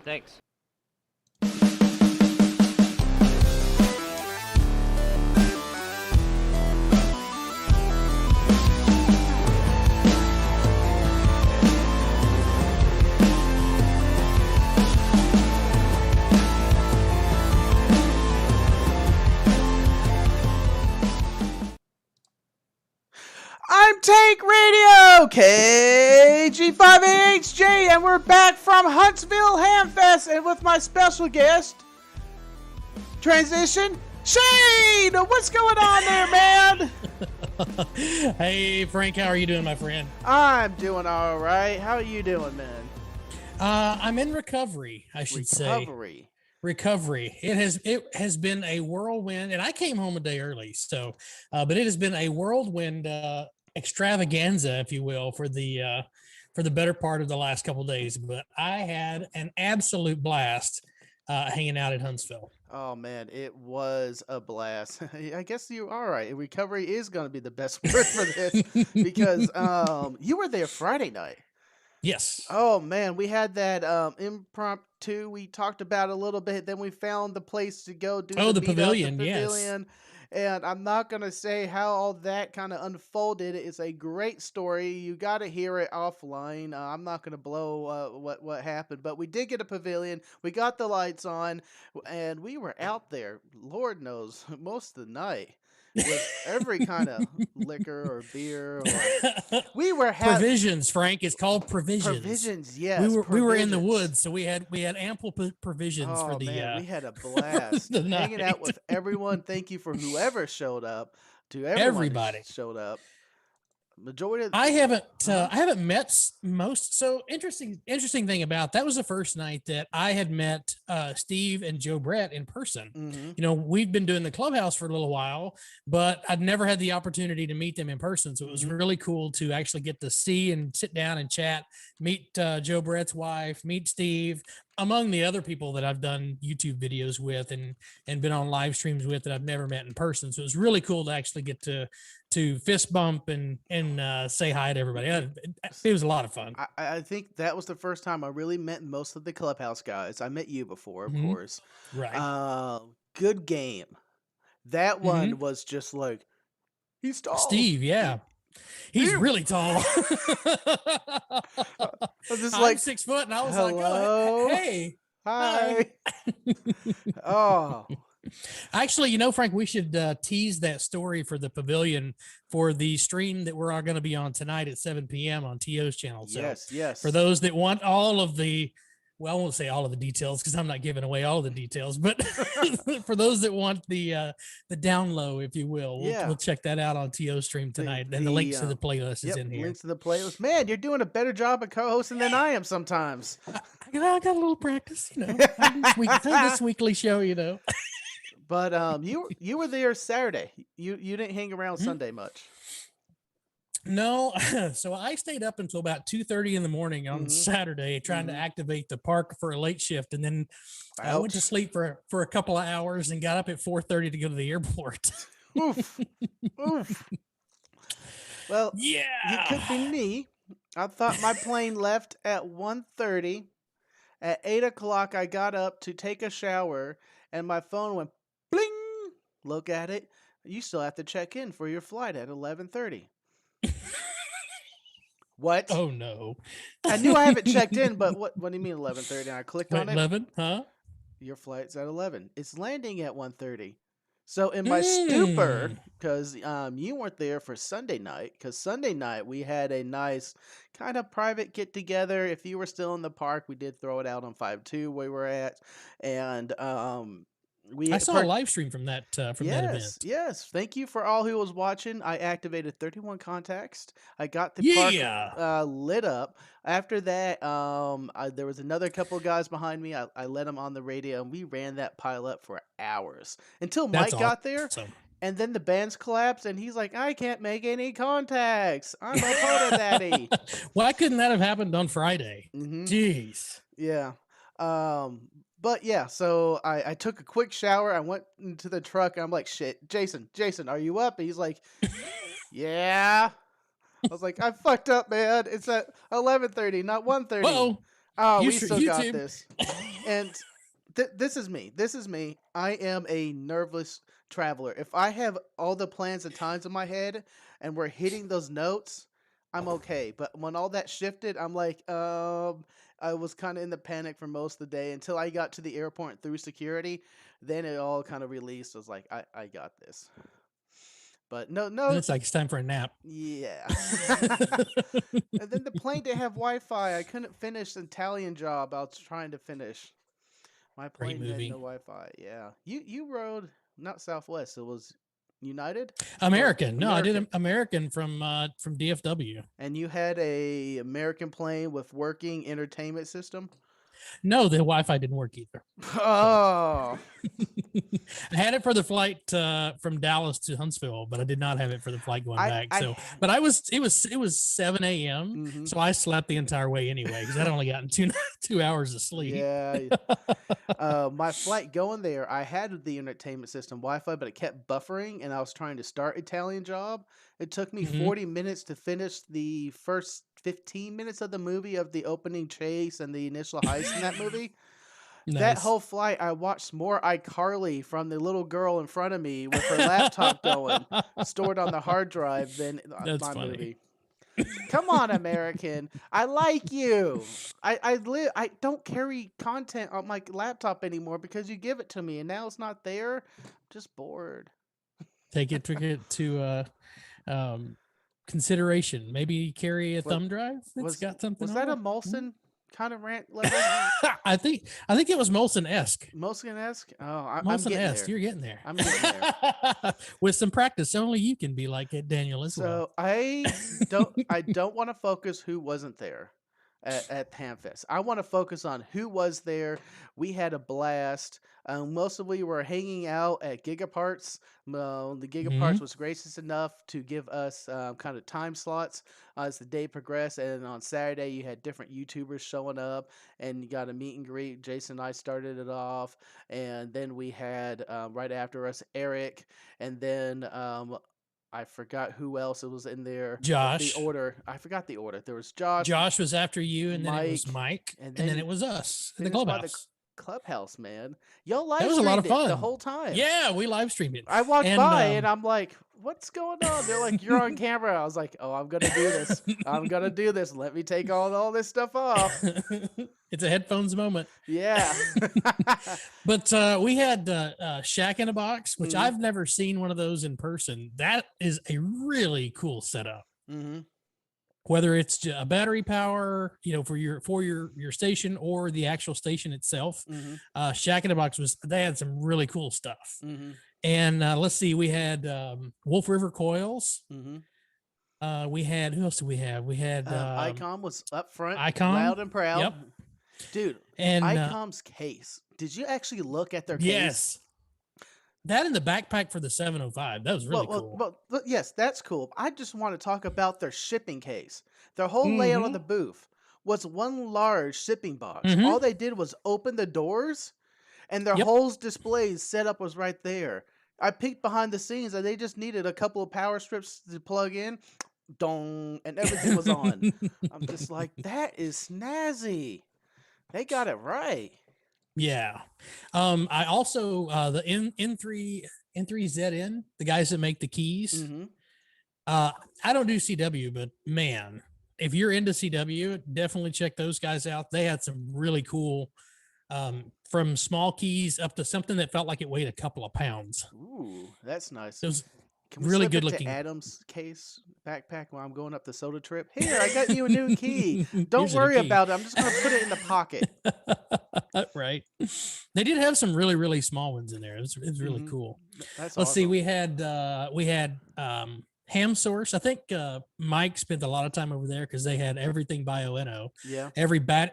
Thanks. I'm Tank Radio, KG5AHJ, and we're back from Huntsville Hamfest, and with my special guest, Transition Shane! What's going on there, man? Hey, Frank, how are you doing, my friend? I'm doing all right. How are you doing, man? I'm in recovery, I should say. Recovery. It has been a whirlwind, and I came home a day early, so but it has been a whirlwind extravaganza, if you will, for the better part of the last couple of days. But I had an absolute blast hanging out at Huntsville. Oh man, it was a blast. I guess you're all right. Recovery is going to be the best word for this because you were there Friday night. Yes. Oh man, we had that impromptu. We talked about it a little bit. Then we found the place to go do the meetup, pavilion. the Yes. pavilion. And I'm not gonna say how all that kind of unfolded. It's a great story. You got to hear it offline. I'm not gonna blow what happened, but we did get a pavilion. We got the lights on, and we were out there. Lord knows, most of the night with every kind of liquor or beer. We were provisions, Frank. It's called provisions. Provisions, yes. We were in the woods, so we had ample provisions for the. Man, we had a blast hanging out with everyone. Thank you for whoever showed up. To everybody showed up. Majority of I haven't met most. So interesting thing about that was the first night that I had met Steve and Joe Brett in person. Mm-hmm. You know, we've been doing the clubhouse for a little while, but I'd never had the opportunity to meet them in person. So it was really cool to actually get to see and sit down and chat, meet Joe Brett's wife, meet Steve, among the other people that I've done YouTube videos with and been on live streams with that I've never met in person. So it was really cool to actually get to fist bump and say hi to everybody. It was a lot of fun. I think that was the first time I really met most of the clubhouse guys. I met you before, of course. Right. Good game. That one was just like, he's tall. Steve, yeah. He's really tall. I'm 6 foot, and I was like, oh, hey. Hi. Oh. Actually, you know, Frank, we should tease that story for the pavilion for the stream that we're all going to be on tonight at 7 p.m. on TO's channel. So yes. For those that want all of the, well, I won't say all of the details because I'm not giving away all of the details, but for those that want the down low, if you will, we'll check that out on TO's stream tonight. And the links to the playlist is in here. Links to the playlist. Man, you're doing a better job of co-hosting than I am sometimes. I got a little practice, you know. This weekly show, you know. But you were there Saturday. You didn't hang around Sunday much. No, so I stayed up until about 2:30 in the morning on Saturday trying to activate the park for a late shift, and then I went to sleep for a couple of hours and got up at 4:30 to go to the airport. Oof. Well, yeah, it could be me. I thought my plane left at 1:30. At 8 o'clock, I got up to take a shower, and my phone went bling. Look at it. You still have to check in for your flight at 11:30. What? Oh no! I knew I haven't checked in, but what do you mean 11:30? And I clicked on it. 11, huh? Your flight's at 11. It's landing at 1:30. So in my stupor, because you weren't there for Sunday night, because Sunday night we had a nice kind of private get together. If you were still in the park, we did throw it out on 5-2 where we were at, and I saw a live stream from that that event. Yes. Thank you for all who was watching. I activated 31 contacts. I got the park lit up. After that, there was another couple of guys behind me. I let them on the radio, and we ran that pile up for hours until Mike got there. And then the bands collapsed, and he's like, I can't make any contacts. I'm a photo daddy. Why couldn't that have happened on Friday? Jeez. Yeah. But yeah, so I took a quick shower. I went into the truck. And I'm like, shit, Jason, are you up? And he's like, yeah. I was like, I fucked up, man. It's at 11:30, not 1:30. Uh-oh. Oh, we still got this. And this is me. This is me. I am a nervous traveler. If I have all the plans and times in my head and we're hitting those notes, I'm okay. But when all that shifted, I'm like, I was kind of in the panic for most of the day until I got to the airport through security. Then it all kind of released. I was like, I got this. But no, Then no, it's like it's time for a nap. yeah. And then the plane didn't have Wi-Fi. I couldn't finish the Italian job I was trying to finish. My Great plane had no movie. Wi-Fi. Yeah, you rode not Southwest. It was United or American. No, I did American, American from DFW. and you had a American plane with working entertainment system. No, the Wi-Fi didn't work either. So Oh, I had it for the flight from Dallas to Huntsville, but I did not have it for the flight going back. I. So, but it was 7 a.m. Mm-hmm. So I slept the entire way anyway because I'd only gotten 2 hours of sleep. Yeah. My flight going there, I had the entertainment system Wi-Fi, but it kept buffering, and I was trying to start Italian Job. It took me Mhm. 40 minutes to finish the first 15 minutes of the movie of the opening chase and the initial heist in that movie. That Nice. whole flight, I watched more iCarly from the little girl in front of me with her laptop going, stored on the hard drive than That's my funny. movie. Come on, American. I like you. I don't carry content on my laptop anymore because you give it to me and now it's not there. I'm just bored. Take it to consideration. Maybe carry a What thumb drive that's was got something was on that a it. Hmm? Molson kind of rant level? I think it was Molson-esque. Molson-esque? Oh, I'm getting Molson-esque. there. You're getting there. I'm getting there. With some practice, only you can be like it, Daniel, as well. So I don't want to focus who wasn't there at Hamfest. I want to focus on who was there. We had a blast. Mostly we were hanging out at Gigaparts. The Gigaparts Mhm. was gracious enough to give us kind of time slots as the day progressed. And on Saturday, you had different YouTubers showing up, and you got a meet and greet. Jason and I started it off, and then we had right after us Eric, and then I forgot who else it was in there. The Josh. order, I forgot the order. There was Josh, Josh was after you, and then it was Mike, Mike, and and then then it was us in the finished by the clubhouse. clubhouse, man. Y'all That live was a lot streamed of it the fun. whole time. Yeah, we live streamed it. I walked And by and I'm like, what's going on? They're like, you're on camera. I was like, oh, I'm gonna do this. I'm gonna do this. Let me take all this stuff off. It's a headphones moment. Yeah. But we had Shack in a Box, which Mhm. I've never seen one of those in person. That is a really cool setup. Mm-hmm. Whether it's a battery power, for your station or the actual station itself, Mm-hmm. Shack in a Box they had some really cool stuff. Mm-hmm. And let's see, we had Wolf River Coils. Mm-hmm. We had who else did we have? We had Icom was up front, Icom. loud and proud. Yep. Dude, And Icom's case. Did you actually look at their case? yes, that in the backpack for the 705. That was really cool. Well, yes, that's cool. I just want to talk about their shipping case. Their whole layout of Mhm. the booth was one large shipping box. Mhm. All they did was open the doors, and their Yep. whole display setup was right there. I peeked behind the scenes, and they just needed a couple of power strips to plug in, dong, and everything was on. I'm just like, that is snazzy. They got it right. Yeah. I also the N3ZN, the guys that make the keys. Mm-hmm. I don't do CW, but man, if you're into CW, definitely check those guys out. They had some really cool from small keys up to something that felt like it weighed a couple of pounds. Ooh, that's nice. It was Can we really slip good it to looking. Adam's case backpack while I'm going up the soda trip? Here, I got you a new key. Don't Here's a new worry key. about it. I'm just going to put it in the pocket. Right. They did have some really, really small ones in there. It was really Mhm. cool. That's Let's see. awesome. We had Ham Source. I think Mike spent a lot of time over there because they had everything Bioenno. Yeah. Every they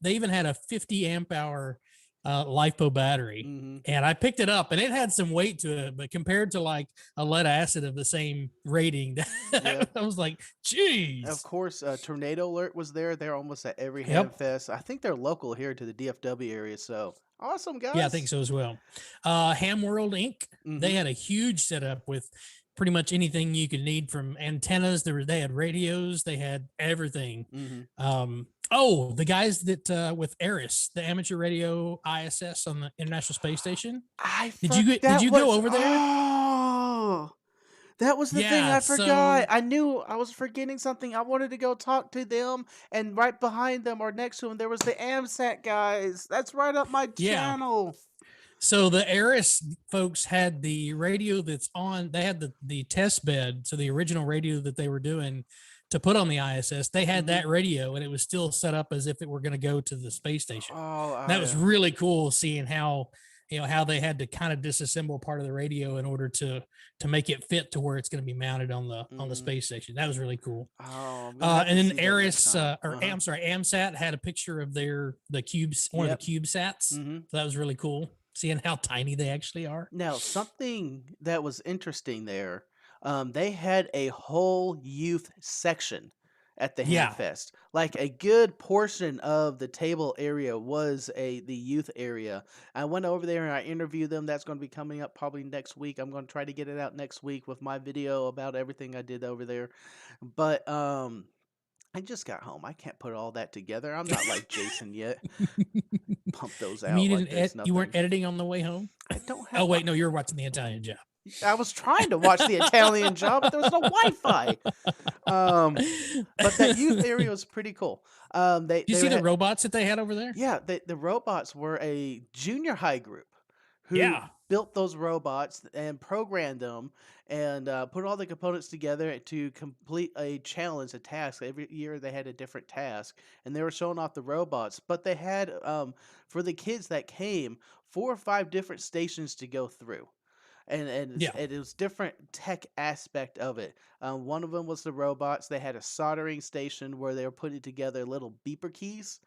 even had a 50 amp hour LiPo battery. Mhm. And I picked it up and it had some weight to it, but compared to like a lead acid of the same rating, Yeah. I was like, geez. Of course, Tornado Alert was there. They're almost at every Yep. Hamfest. I think they're local here to the DFW area. So awesome, guys. Yeah, I think so as well. Ham World Inc. They Mhm. had a huge setup with pretty much anything you could need, from antennas. They had radios, they had everything. Hmm. Oh, the guys that with Eris, the amateur radio ISS on the International Space Station. I Did that you go was over there? that was the thing Yeah. I forgot. So I knew I was forgetting something. I wanted to go talk to them, and right behind them or next to them, there was the AMSAT guys. That's right up my yeah. channel. So the Eris folks had the radio that's on. They had the test bed. So the original radio that they were doing to put on the ISS, they had Hmm. that radio, and it was still set up as if it were going to go to the space station. Oh, That was really cool seeing how, how they had to kind of disassemble part of the radio in order to make it fit to where it's going to be mounted on the mhm. space station. That was really cool. Oh, I'm gonna have And to then see that next Eris, time. I'm sorry, AMSAT had a picture of the cubes, one of the Yep. CubeSats. Hmm. So that was really cool, seeing how tiny they actually are. Now, something that was interesting there, they had a whole youth section at the Yeah, Hamfest. Like a good portion of the table area was the youth area. I went over there and I interviewed them. That's going to be coming up probably next week. I'm going to try to get it out next week with my video about everything I did over there. But I just got home. I can't put all that together. I'm not like Jason yet. Pump those you mean out like there's you weren't nothing. editing on the way home? I don't Oh have wait, no, you were watching the Italian Job. I was trying to watch the Italian Job, but there was no Wi-Fi. Um, but that youth area was pretty cool. Do you They see the had, robots that they had over there? yeah, the robots were a junior high group who Yeah. built those robots and programmed them and put all the components together to complete a challenge, a task. Every year they had a different task, and they were showing off the robots. But they had for the kids that came 4 or 5 different stations to go through. Yeah. And it was different tech aspect of it. One of them was the robots. They had a soldering station where they were putting together little beeper keys,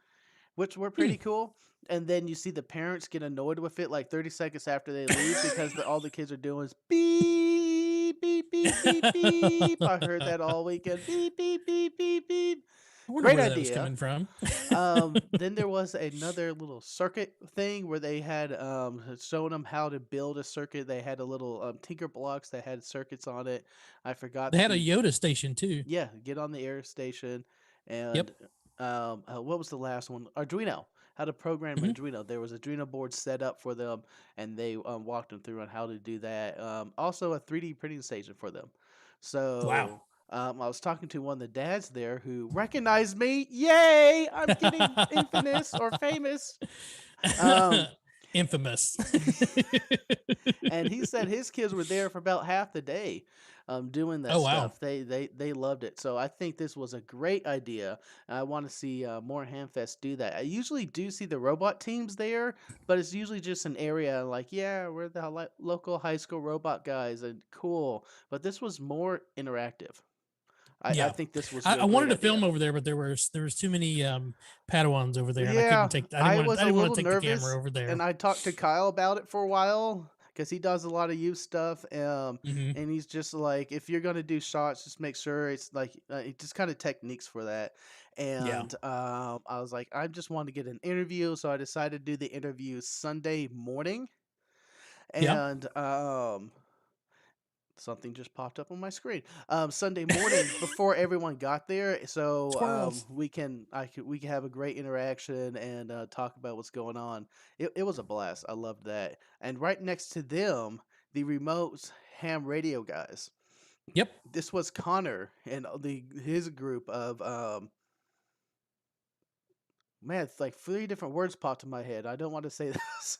which were Hmm. pretty cool. And then you see the parents get annoyed with it like 30 seconds after they leave because all the kids are doing is beep, beep, beep, beep, beep. I heard that all weekend. Beep, beep, beep, beep, beep. I wonder Great where that was idea. coming from. Then there was another little circuit thing where they had shown them how to build a circuit. They had a little tinker blocks that had circuits on it. I forgot They had a the Yoda station too. yeah, get on the air station, and Yep. what was the last one? Arduino. How to program Hmm. Arduino. There was Arduino board set up for them, and they walked them through on how to do that. Also, a 3D printing station for them. Wow. So I was talking to one of the dads there who recognized me. Yay! I'm getting infamous or famous. Um, Infamous. and he said his kids were there for about half the day doing that Oh wow. stuff. They loved it. So I think this was a great idea. I want to see more Hamfest do that. I usually do see the robot teams there, but it's usually just an area like, yeah, we're the local high school robot guys, and cool. But this was more interactive. I Yeah. think this was I a great wanted to idea. film over there, but there was too many Padawans over there, and I couldn't Yeah, take. I was I a didn't want little to take the camera nervous, over and there. I talked to Kyle about it for a while because he does a lot of youth stuff. Hmm. And he's just like, if you're gonna do shots, just make sure it's like just kind of techniques for that. Yeah. And I was like, I just want to get an interview, so I decided to do the interview Sunday morning. Yep. And something just popped up on my screen. Sunday morning before everyone got there, so Squirrels. we can have a great interaction and talk about what's going on. It was a blast. I loved that. And right next to them, the remote ham radio guys. Yep. This was Connor and the his group of man, it's like 3 different words popped in my head. I don't want to say this.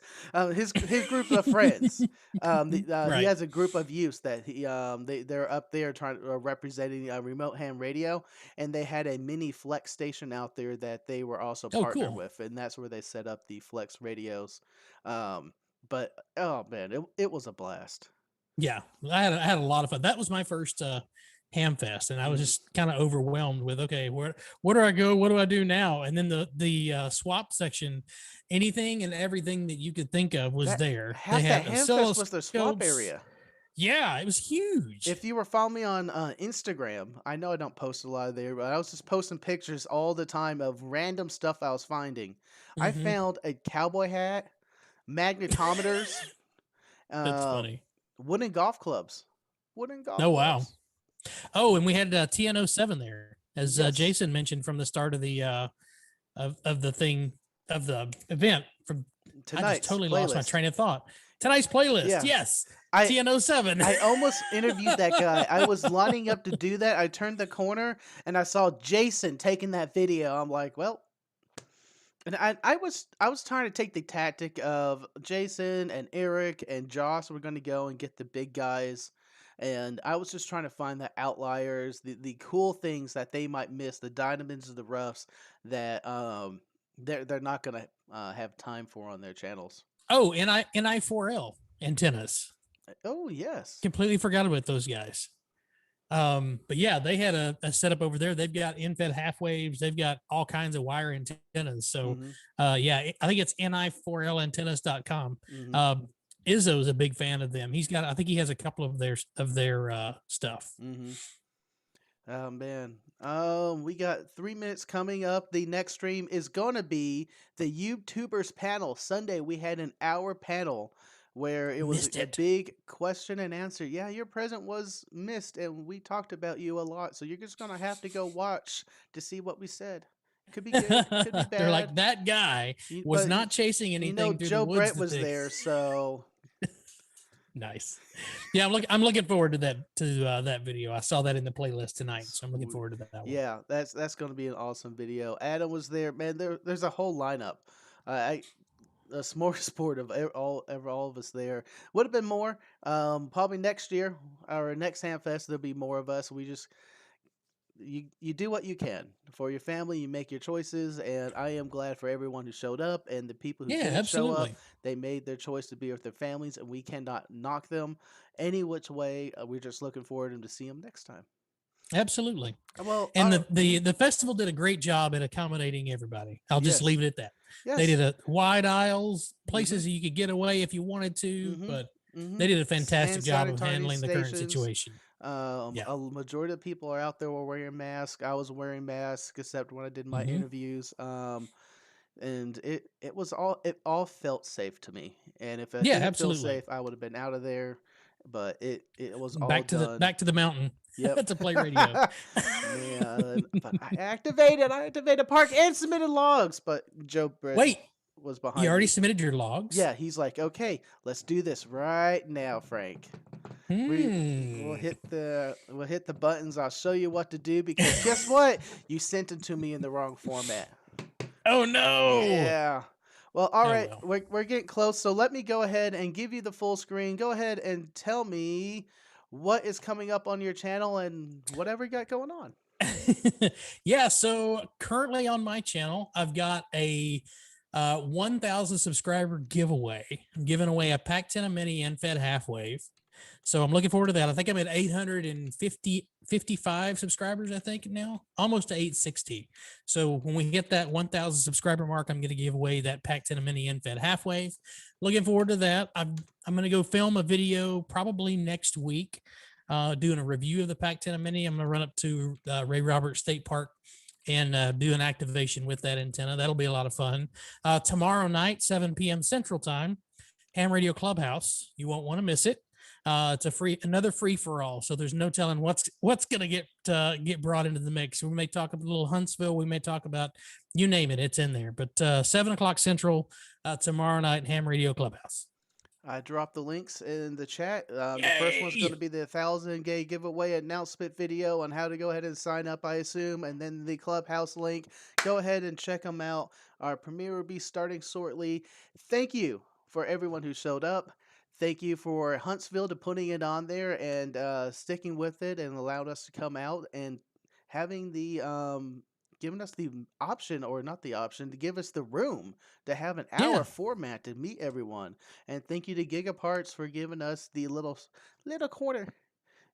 His group of friends. He Right. has a group of youths that they're up there trying representing remote ham radio, and they had a mini flex station out there that they were also Oh, partnered cool. with, and that's where they set up the flex radios. But oh man, it was a blast. Yeah, I had a lot of fun. That was my first Hamfest, and I was Hmm. just kind of overwhelmed with, okay, where do I go? What do I do now? And then the swap section, anything and everything that you could think of was That there. They half that had hamfest was their swap oscilloscopes. area. Yeah, it was huge. If you were following me on Instagram, I know I don't post a lot there, but I was just posting pictures all the time of random stuff I was finding. I Hmm. found a cowboy hat, magnetometers, That's uh, funny. wooden golf clubs. wooden golf Oh, wow. clubs. Oh, and we had TN07 there, as Yes. Jason mentioned from the start of the of the thing of the event. From I just Tonight's totally lost my playlist. train of thought. Tonight's playlist, Yeah. yes, I TN07. I almost interviewed that guy. I was lining up to do that. I turned the corner and I saw Jason taking that video. I'm like, well, and I was trying to take the tactic of Jason and Eric and Josh were going to go and get the big guys, and I was just trying to find the outliers, the cool things that they might miss, the diamonds of the roughs that they're not going to have time for on their channels. Oh, NI4L antennas. Oh yes. Completely forgot about those guys. But yeah, they had a setup over there. They've got in-fed half waves. They've got all kinds of wire antennas. So, Mm-hmm. yeah, I think it's ni4lantennas.com. Mm-hmm. Izzo's a big fan of them. I think he has a couple of their stuff. Mm-hmm. Oh man. We got 3 minutes coming up. The next stream is gonna be the YouTubers panel. Sunday we had an hour panel where it was Missed a it. big question and answer. Yeah, your present was missed and we talked about you a lot. So you're just gonna have to go watch to see what we said. Could be good, could be They're bad. like, that guy was But not chasing anything through the Joe woods. Brett was there, so Nice. Yeah, I'm looking forward to that video. I saw that in the playlist tonight, so I'm looking forward to that one. yeah, that's going to be an awesome video. Adam was there, man. There's a whole lineup. A smorgasbord of all of us there. Would have been more. Probably next year or next Hamfest there'll be more of us. We just you do what you can for your family. You make your choices, and I am glad for everyone who showed up and the people who Yeah, didn't show up. absolutely. They made their choice to be with their families, and we cannot knock them any which way. We're just looking forward to see them next time. Absolutely. Well, And the festival did a great job at accommodating everybody. I'll just yes, leave it at that. yes. They did a wide aisles, places you could get away if you wanted to, but they did a fantastic job of handling the current situation. Yeah. A majority of people are out there were wearing masks. I was wearing masks, except when I did my Mhm. interviews. And it all felt safe to me. And if I Yeah, didn't feel absolutely. safe, I would have been out of there. But it was all Back done. to the mountain Yep. to play radio. Man, but I activated park and submitted logs, but Joe Brett Wait, was behind you already me. submitted your logs? Yeah, he's like, okay, let's do this right now, Frank. We'll hit the buttons. I'll show you what to do because guess what? You sent them to me in the wrong format. Oh no. Yeah. Well, all right, well. we're getting close. So let me go ahead and give you the full screen. Go ahead and tell me what is coming up on your channel and whatever you got going on. Yeah, so currently on my channel, I've got a 1,000 subscriber giveaway. I'm giving away a Pac-10 Mini end-fed half wave. So I'm looking forward to that. I think I'm at 855 subscribers, I think now, almost to 860. So when we get that 1,000 subscriber mark, I'm going to give away that Pac-10 Mini end-fed half wave. Looking forward to that. I'm going to go film a video probably next week, doing a review of the Pac-10 Mini. I'm going to run up to Ray Roberts State Park and do an activation with that antenna. That'll be a lot of fun. Tomorrow night, 7 p.m. Central Time, Ham Radio Clubhouse. You won't want to miss it. It's another free for all. So there's no telling what's going to get brought into the mix. We may talk a little Huntsville. We may talk about, you name it, it's in there. But 7 o'clock Central tomorrow night, Ham Radio Clubhouse. I dropped the links in the chat. The first one's going to be the 1,000 gay giveaway announcement video on how to go ahead and sign up, I assume. And then the Clubhouse link. Go ahead and check them out. Our premiere will be starting shortly. Thank you for everyone who showed up. Thank you for Huntsville to putting it on there and sticking with it and allowed us to come out and having the giving us the option, or not the option, to give us the room to have an hour format to meet everyone. And thank you to Gigaparts for giving us the little corner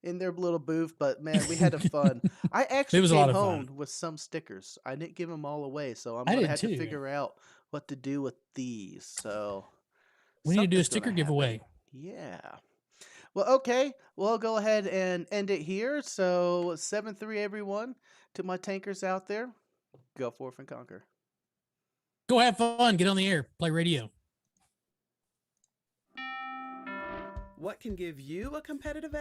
in their little booth. But man, we had a fun. I actually came home with some stickers. I didn't give them all away, so I'm gonna have to figure out what to do with these. So we need to do a sticker giveaway. Yeah. Well, okay. We'll go ahead and end it here. So 7-3, everyone. To my tankers out there, go forth and conquer. Go have fun. Get on the air. Play radio. What can give you a competitive edge?